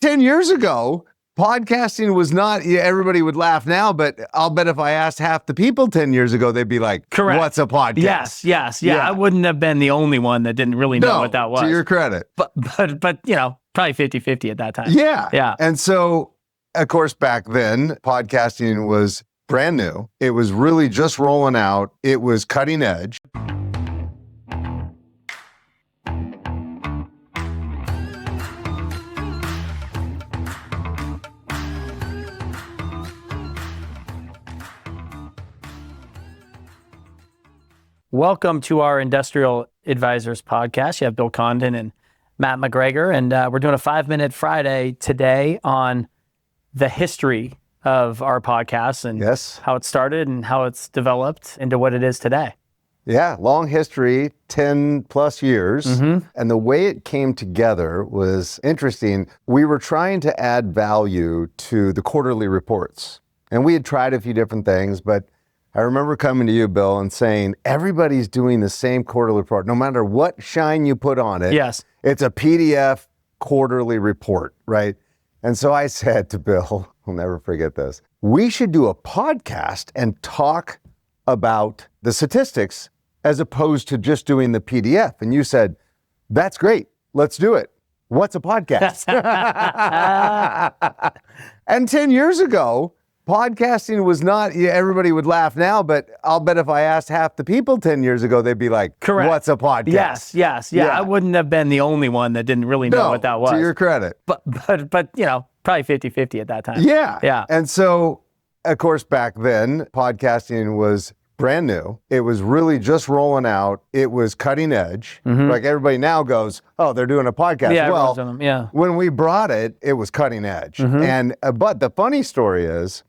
10 years ago, podcasting was not, everybody would laugh now, but I'll bet if I asked half the people 10 years ago, they'd be like, correct. What's a podcast? Yes. Yeah. I wouldn't have been the only one that didn't really know what that was. To your credit. But probably 50-50 at that time. Yeah. And so, of course, back then, podcasting was brand new. It was really just rolling out. It was cutting edge. Welcome to our Industrial Advisors podcast. You have Bill Condon and Matt McGregor, and we're doing a 5-minute Friday today on the history of our podcast and how it started and how it's developed into what it is today. Yeah, long history, 10 plus years. And the way it came together was interesting. We were trying to add value to the quarterly reports. And we had tried a few different things, but I remember coming to you, Bill, and saying, everybody's doing the same quarterly report. No matter what shine you put on it, it's a PDF quarterly report, right? And so I said to Bill, I'll never forget this, we should do a podcast and talk about the statistics as opposed to just doing the PDF. And you said, that's great, let's do it. What's a podcast? And 10 years ago, podcasting was not, everybody would laugh now, but I'll bet if I asked half the people 10 years ago, they'd be like, correct. What's a podcast? Yes. Yeah. I wouldn't have been the only one that didn't really know what that was. To your credit. But probably 50-50 at that time. Yeah. And so, of course, back then, podcasting was brand new. It was really just rolling out. It was cutting edge. Like everybody now goes, oh, they're doing a podcast. Yeah, well, when we brought it, it was cutting edge. And but the funny story is,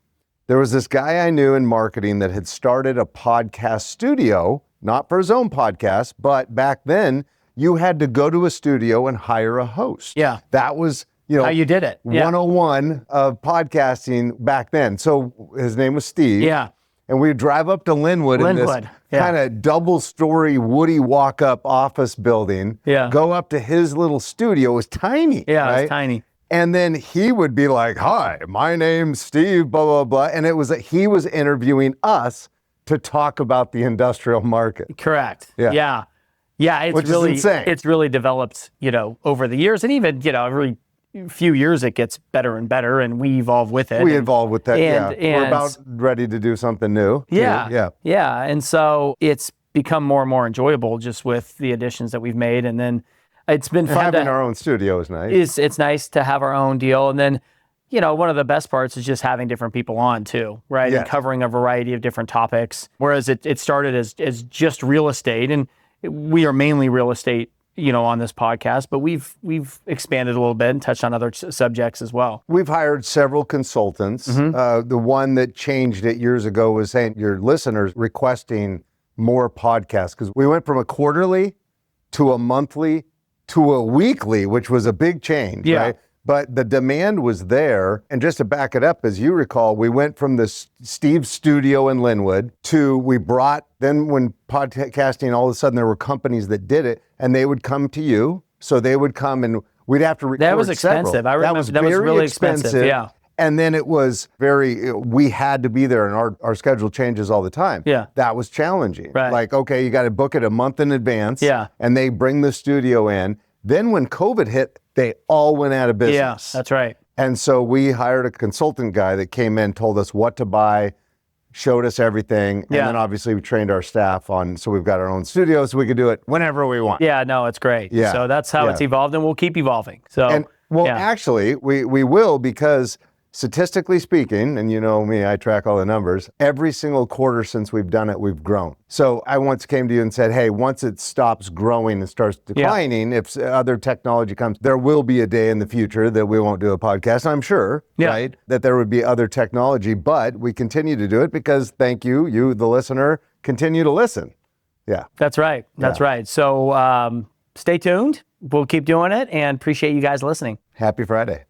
there was this guy I knew in marketing that had started a podcast studio, not for his own podcast, but back then you had to go to a studio and hire a host. Yeah. That was, how you did it. 101 of podcasting back then. So his name was Steve. Yeah. And we'd drive up to Linwood. In this kind of double-story woody walk-up office building. Yeah. Go up to his little studio. It was tiny. Yeah, right? It was tiny. And then he would be like, hi, my name's Steve, blah, blah, blah. And it was that he was interviewing us to talk about the industrial market. Correct. Yeah. Which is insane. It's really developed, over the years. And even, every few years it gets better and better, and we evolve with it. We evolve with that, and We're about ready to do something new. Yeah. And so it's become more and more enjoyable just with the additions that we've made. And then it's been fun. Having our own studio is nice. It's nice to have our own deal. And then, one of the best parts is just having different people on too, right? Yes. And covering a variety of different topics. Whereas it started as just real estate, and we are mainly real estate, on this podcast, but we've expanded a little bit and touched on other subjects as well. We've hired several consultants. The one that changed it years ago was saying your listeners requesting more podcasts, because we went from a quarterly to a monthly to a weekly, which was a big change, right? But the demand was there. And just to back it up, as you recall, we went from the Steve studio in Linwood then when podcasting, all of a sudden there were companies that did it, and they would come to you. So they would come and we'd have to record That was expensive. Several. I remember that was really expensive. Yeah. And then it was we had to be there, and our schedule changes all the time. Yeah. That was challenging. Right. Like, okay, you got to book it a month in advance. Yeah. And they bring the studio in. Then when COVID hit, they all went out of business. Yeah, that's right. And so we hired a consultant guy that came in, told us what to buy, showed us everything. And then obviously we trained our staff so we've got our own studio, so we could do it whenever we want. Yeah, no, it's great. Yeah. So that's how it's evolved, and we'll keep evolving. So, actually, we will, because statistically speaking, and you know me, I track all the numbers, every single quarter since we've done it, we've grown. So I once came to you and said, hey, once it stops growing and starts declining, if other technology comes, there will be a day in the future that we won't do a podcast, I'm sure, right? That there would be other technology, but we continue to do it because, thank you, the listener, continue to listen. Yeah. That's right. That's right. So stay tuned. We'll keep doing it, and appreciate you guys listening. Happy Friday.